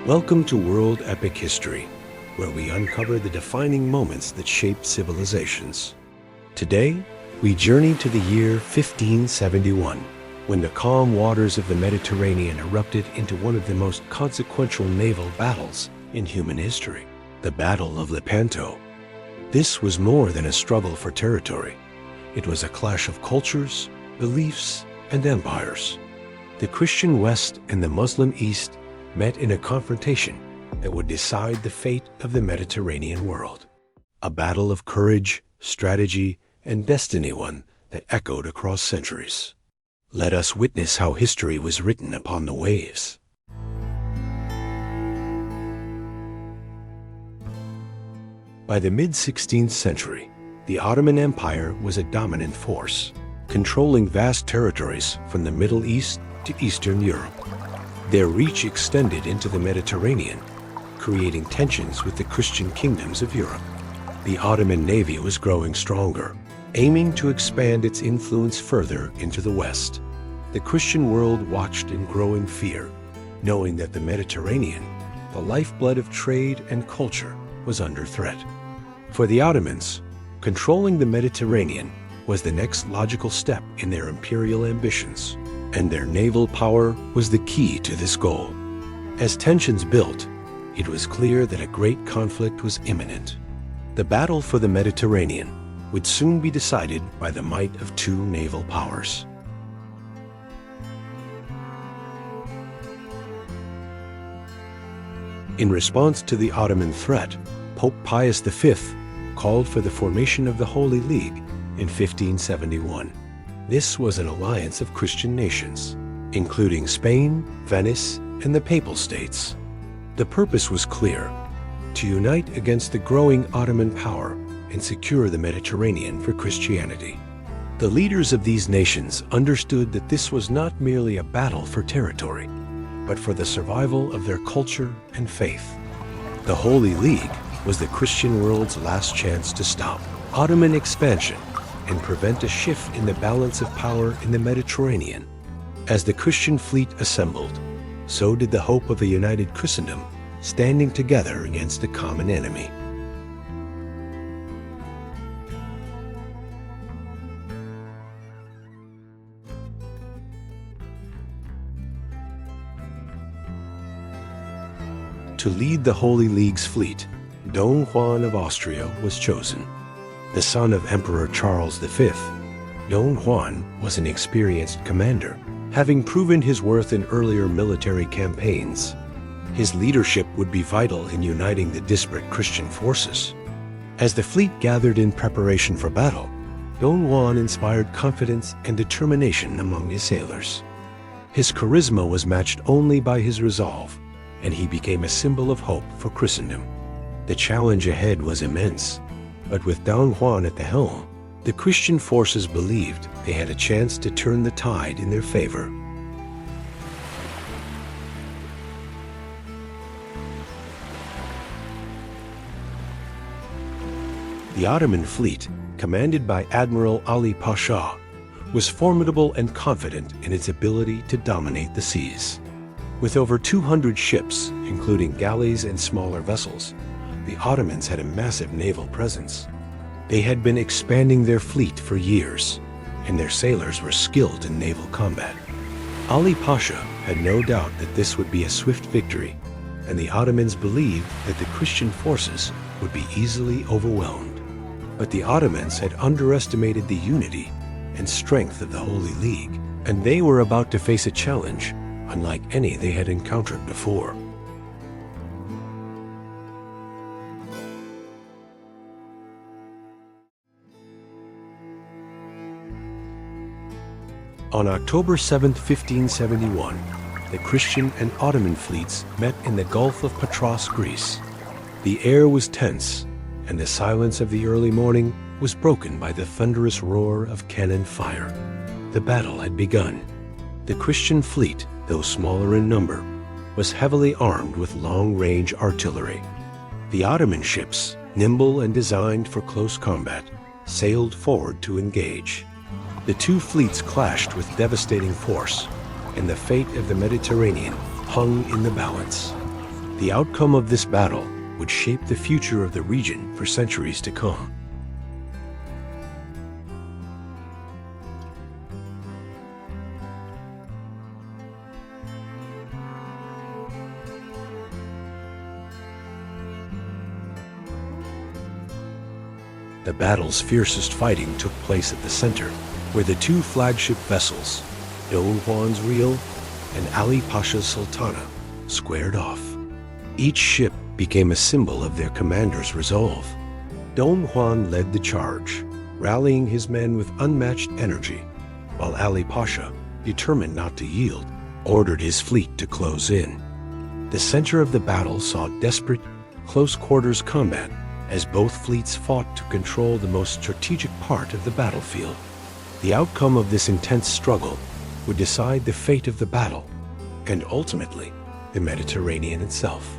Welcome to World Epic History, where we uncover the defining moments that shaped civilizations. Today, we journey to the year 1571, when the calm waters of the Mediterranean erupted into one of the most consequential naval battles in human history, the Battle of Lepanto. This was more than a struggle for territory. It was a clash of cultures, beliefs, and empires. The Christian West and the Muslim East met in a confrontation that would decide the fate of the Mediterranean world. A battle of courage, strategy, and destiny, one that echoed across centuries. Let us witness how history was written upon the waves. By the mid-16th century, the Ottoman Empire was a dominant force, controlling vast territories from the Middle East to Eastern Europe. Their reach extended into the Mediterranean, creating tensions with the Christian kingdoms of Europe. The Ottoman navy was growing stronger, aiming to expand its influence further into the West. The Christian world watched in growing fear, knowing that the Mediterranean, the lifeblood of trade and culture, was under threat. For the Ottomans, controlling the Mediterranean was the next logical step in their imperial ambitions, and their naval power was the key to this goal. As tensions built, it was clear that a great conflict was imminent. The battle for the Mediterranean would soon be decided by the might of two naval powers. In response to the Ottoman threat, Pope Pius V called for the formation of the Holy League in 1571. This was an alliance of Christian nations, including Spain, Venice, and the Papal States. The purpose was clear: to unite against the growing Ottoman power and secure the Mediterranean for Christianity. The leaders of these nations understood that this was not merely a battle for territory, but for the survival of their culture and faith. The Holy League was the Christian world's last chance to stop Ottoman expansion and prevent a shift in the balance of power in the Mediterranean. As the Christian fleet assembled, so did the hope of a united Christendom standing together against a common enemy. To lead the Holy League's fleet, Don Juan of Austria was chosen. The son of Emperor Charles V, Don Juan was an experienced commander, having proven his worth in earlier military campaigns. His leadership would be vital in uniting the disparate Christian forces. As the fleet gathered in preparation for battle, Don Juan inspired confidence and determination among his sailors. His charisma was matched only by his resolve, and he became a symbol of hope for Christendom. The challenge ahead was immense, but with Don Juan at the helm, the Christian forces believed they had a chance to turn the tide in their favor. The Ottoman fleet, commanded by Admiral Ali Pasha, was formidable and confident in its ability to dominate the seas. With over 200 ships, including galleys and smaller vessels, the Ottomans had a massive naval presence. They had been expanding their fleet for years, and their sailors were skilled in naval combat. Ali Pasha had no doubt that this would be a swift victory, and the Ottomans believed that the Christian forces would be easily overwhelmed. But the Ottomans had underestimated the unity and strength of the Holy League, and they were about to face a challenge unlike any they had encountered before. On October 7, 1571, the Christian and Ottoman fleets met in the Gulf of Patras, Greece. The air was tense, and the silence of the early morning was broken by the thunderous roar of cannon fire. The battle had begun. The Christian fleet, though smaller in number, was heavily armed with long-range artillery. The Ottoman ships, nimble and designed for close combat, sailed forward to engage. The two fleets clashed with devastating force, and the fate of the Mediterranean hung in the balance. The outcome of this battle would shape the future of the region for centuries to come. The battle's fiercest fighting took place at the center, where the two flagship vessels, Don Juan's Real and Ali Pasha's Sultana, squared off. Each ship became a symbol of their commander's resolve. Don Juan led the charge, rallying his men with unmatched energy, while Ali Pasha, determined not to yield, ordered his fleet to close in. The center of the battle saw desperate, close-quarters combat as both fleets fought to control the most strategic part of the battlefield. The outcome of this intense struggle would decide the fate of the battle, and ultimately, the Mediterranean itself.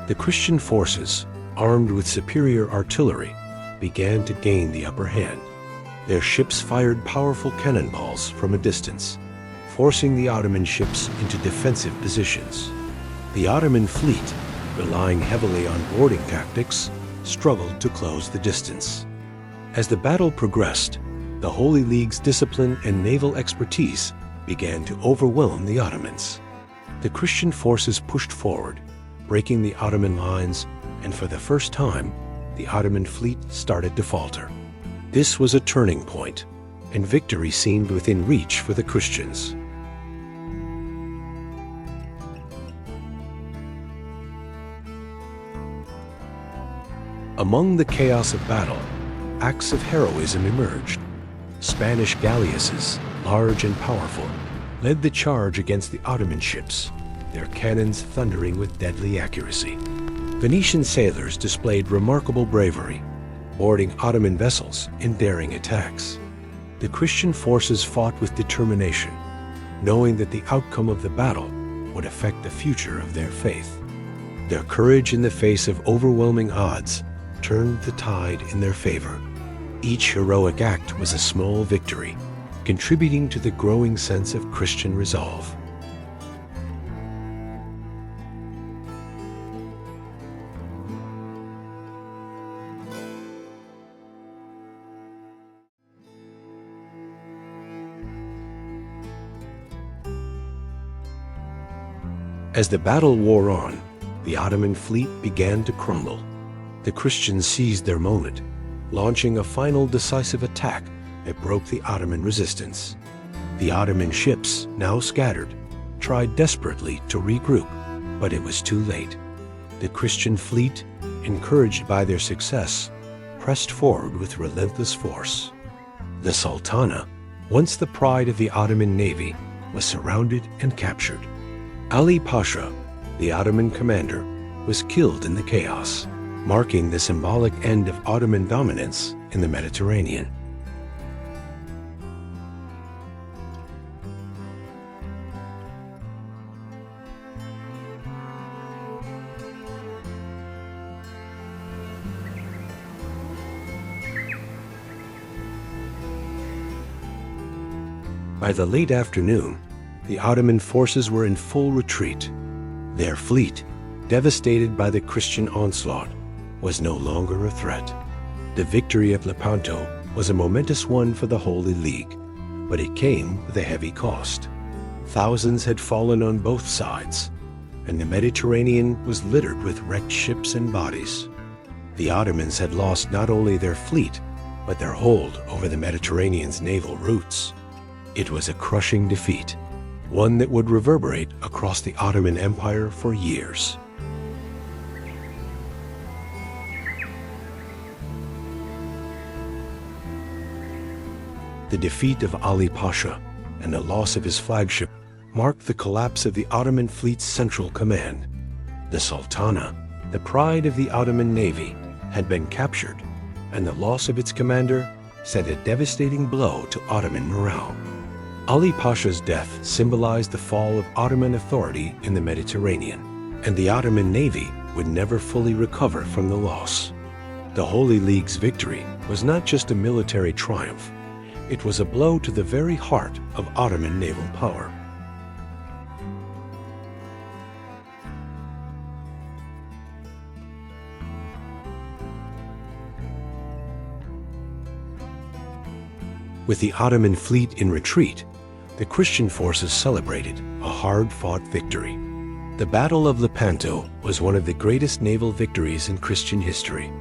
The Christian forces, armed with superior artillery, began to gain the upper hand. Their ships fired powerful cannonballs from a distance, forcing the Ottoman ships into defensive positions. The Ottoman fleet, relying heavily on boarding tactics, struggled to close the distance. As the battle progressed, the Holy League's discipline and naval expertise began to overwhelm the Ottomans. The Christian forces pushed forward, breaking the Ottoman lines, and for the first time, the Ottoman fleet started to falter. This was a turning point, and victory seemed within reach for the Christians. Among the chaos of battle, acts of heroism emerged. Spanish galleasses, large and powerful, led the charge against the Ottoman ships, their cannons thundering with deadly accuracy. Venetian sailors displayed remarkable bravery, boarding Ottoman vessels in daring attacks. The Christian forces fought with determination, knowing that the outcome of the battle would affect the future of their faith. Their courage in the face of overwhelming odds turned the tide in their favor. Each heroic act was a small victory, contributing to the growing sense of Christian resolve. As the battle wore on, the Ottoman fleet began to crumble. The Christians seized their moment, launching a final decisive attack that broke the Ottoman resistance. The Ottoman ships, now scattered, tried desperately to regroup, but it was too late. The Christian fleet, encouraged by their success, pressed forward with relentless force. The Sultana, once the pride of the Ottoman navy, was surrounded and captured. Ali Pasha, the Ottoman commander, was killed in the chaos, marking the symbolic end of Ottoman dominance in the Mediterranean. By the late afternoon, the Ottoman forces were in full retreat. Their fleet, devastated by the Christian onslaught, was no longer a threat. The victory at Lepanto was a momentous one for the Holy League, but it came with a heavy cost. Thousands had fallen on both sides, and the Mediterranean was littered with wrecked ships and bodies. The Ottomans had lost not only their fleet, but their hold over the Mediterranean's naval routes. It was a crushing defeat, one that would reverberate across the Ottoman Empire for years. The defeat of Ali Pasha and the loss of his flagship marked the collapse of the Ottoman fleet's central command. The Sultana, the pride of the Ottoman navy, had been captured, and the loss of its commander sent a devastating blow to Ottoman morale. Ali Pasha's death symbolized the fall of Ottoman authority in the Mediterranean, and the Ottoman navy would never fully recover from the loss. The Holy League's victory was not just a military triumph, it was a blow to the very heart of Ottoman naval power. With the Ottoman fleet in retreat, the Christian forces celebrated a hard-fought victory. The Battle of Lepanto was one of the greatest naval victories in Christian history.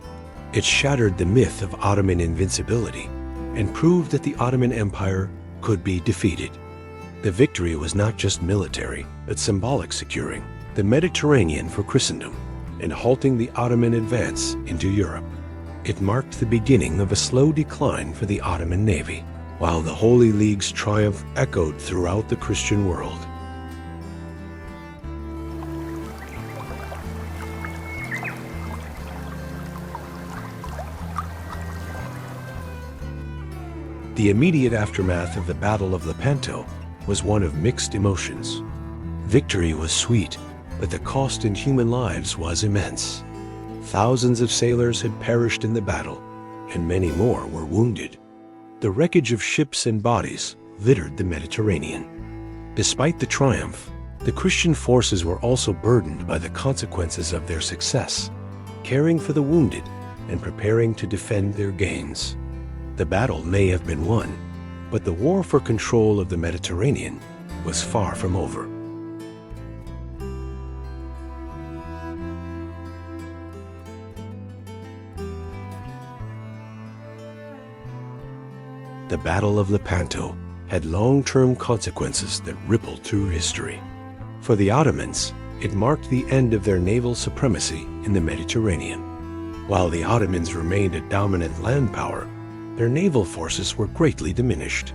It shattered the myth of Ottoman invincibility and proved that the Ottoman Empire could be defeated. The victory was not just military, but symbolic, securing the Mediterranean for Christendom and halting the Ottoman advance into Europe. It marked the beginning of a slow decline for the Ottoman navy, while the Holy League's triumph echoed throughout the Christian world. The immediate aftermath of the Battle of Lepanto was one of mixed emotions. Victory was sweet, but the cost in human lives was immense. Thousands of sailors had perished in the battle, and many more were wounded. The wreckage of ships and bodies littered the Mediterranean. Despite the triumph, the Christian forces were also burdened by the consequences of their success, caring for the wounded and preparing to defend their gains. The battle may have been won, but the war for control of the Mediterranean was far from over. The Battle of Lepanto had long-term consequences that rippled through history. For the Ottomans, it marked the end of their naval supremacy in the Mediterranean. While the Ottomans remained a dominant land power, their naval forces were greatly diminished.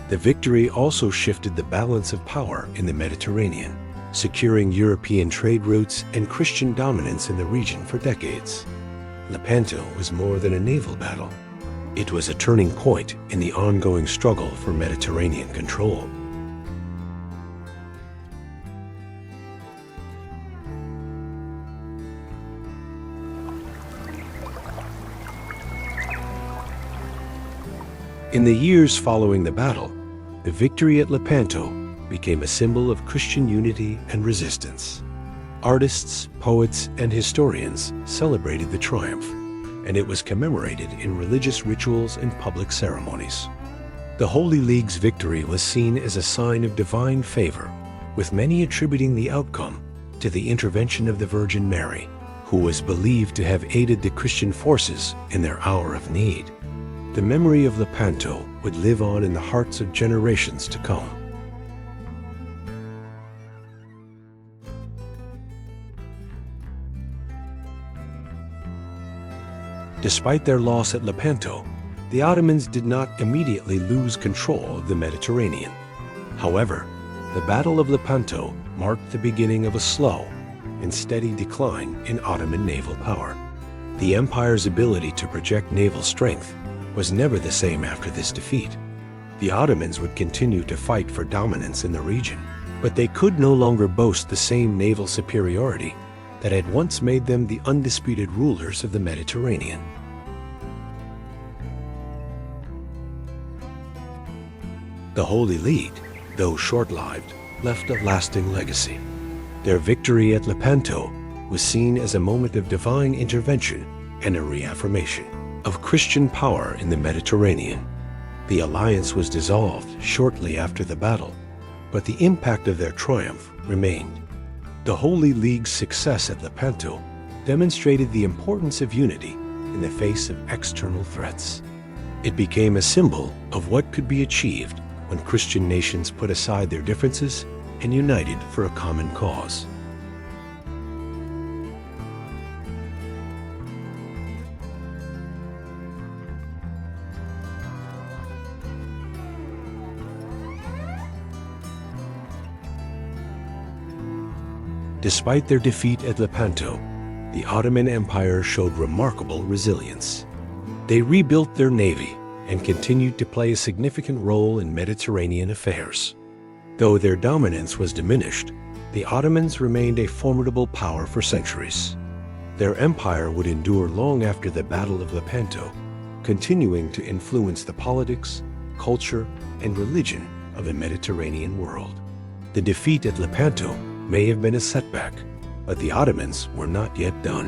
The victory also shifted the balance of power in the Mediterranean, securing European trade routes and Christian dominance in the region for decades. Lepanto was more than a naval battle. It was a turning point in the ongoing struggle for Mediterranean control. In the years following the battle, the victory at Lepanto became a symbol of Christian unity and resistance. Artists, poets, and historians celebrated the triumph, and it was commemorated in religious rituals and public ceremonies. The Holy League's victory was seen as a sign of divine favor, with many attributing the outcome to the intervention of the Virgin Mary, who was believed to have aided the Christian forces in their hour of need. The memory of Lepanto would live on in the hearts of generations to come. Despite their loss at Lepanto, the Ottomans did not immediately lose control of the Mediterranean. However, the Battle of Lepanto marked the beginning of a slow and steady decline in Ottoman naval power. The empire's ability to project naval strength was never the same after this defeat. The Ottomans would continue to fight for dominance in the region, but they could no longer boast the same naval superiority that had once made them the undisputed rulers of the Mediterranean. The Holy League, though short-lived, left a lasting legacy. Their victory at Lepanto was seen as a moment of divine intervention and a reaffirmation of Christian power in the Mediterranean. The alliance was dissolved shortly after the battle, but the impact of their triumph remained. The Holy League's success at Lepanto demonstrated the importance of unity in the face of external threats. It became a symbol of what could be achieved when Christian nations put aside their differences and united for a common cause. Despite their defeat at Lepanto, the Ottoman Empire showed remarkable resilience. They rebuilt their navy and continued to play a significant role in Mediterranean affairs. Though their dominance was diminished, The Ottomans remained a formidable power for centuries. Their empire would endure long after the Battle of Lepanto, continuing to influence the politics, culture, and religion of the Mediterranean world. The defeat at Lepanto may have been a setback, but the Ottomans were not yet done.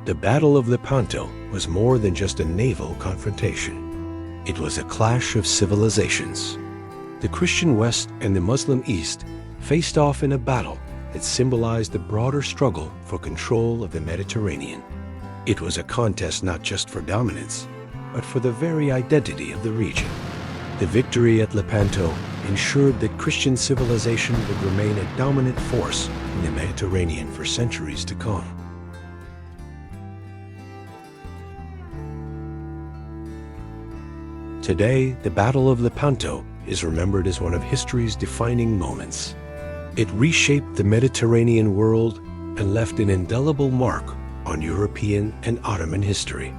The Battle of Lepanto was more than just a naval confrontation. It was a clash of civilizations. The Christian West and the Muslim East faced off in a battle that symbolized the broader struggle for control of the Mediterranean. It was a contest not just for dominance, but for the very identity of the region. The victory at Lepanto ensured that Christian civilization would remain a dominant force in the Mediterranean for centuries to come. Today, the Battle of Lepanto is remembered as one of history's defining moments. It reshaped the Mediterranean world and left an indelible mark on European and Ottoman history.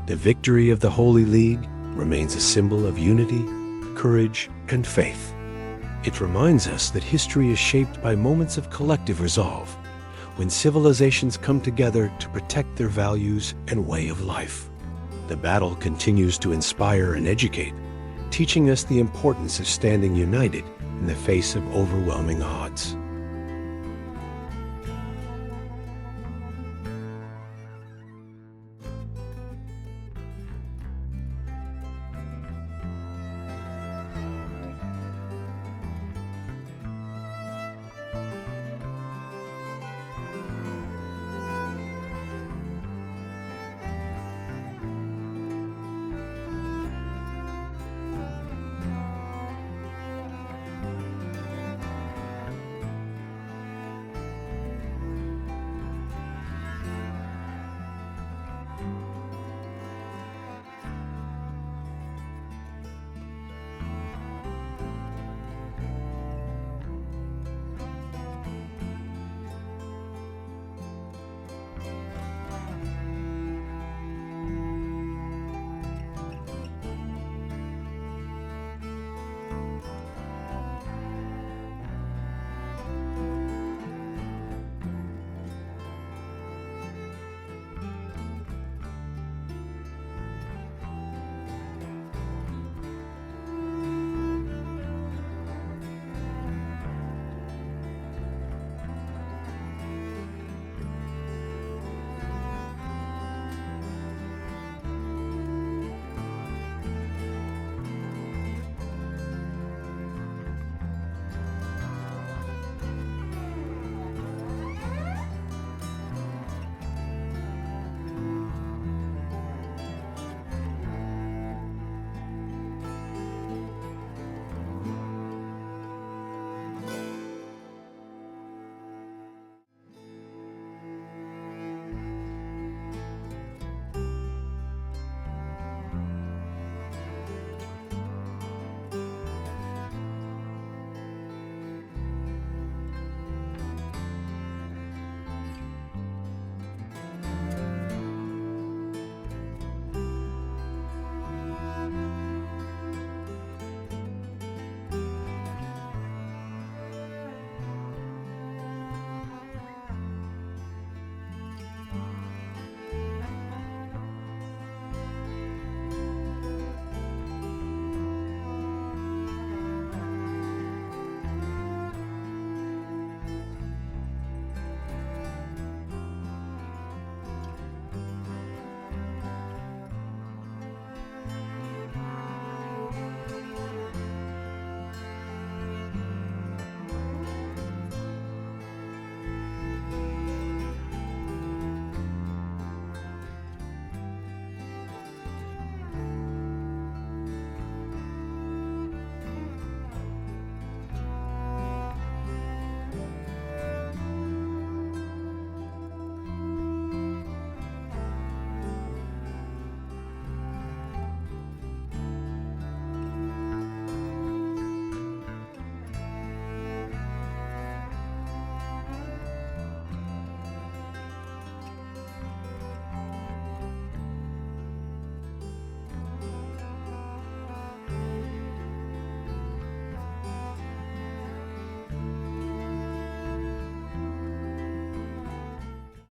The victory of the Holy League remains a symbol of unity, courage, and faith. It reminds us that history is shaped by moments of collective resolve, when civilizations come together to protect their values and way of life. The battle continues to inspire and educate, teaching us the importance of standing united in the face of overwhelming odds.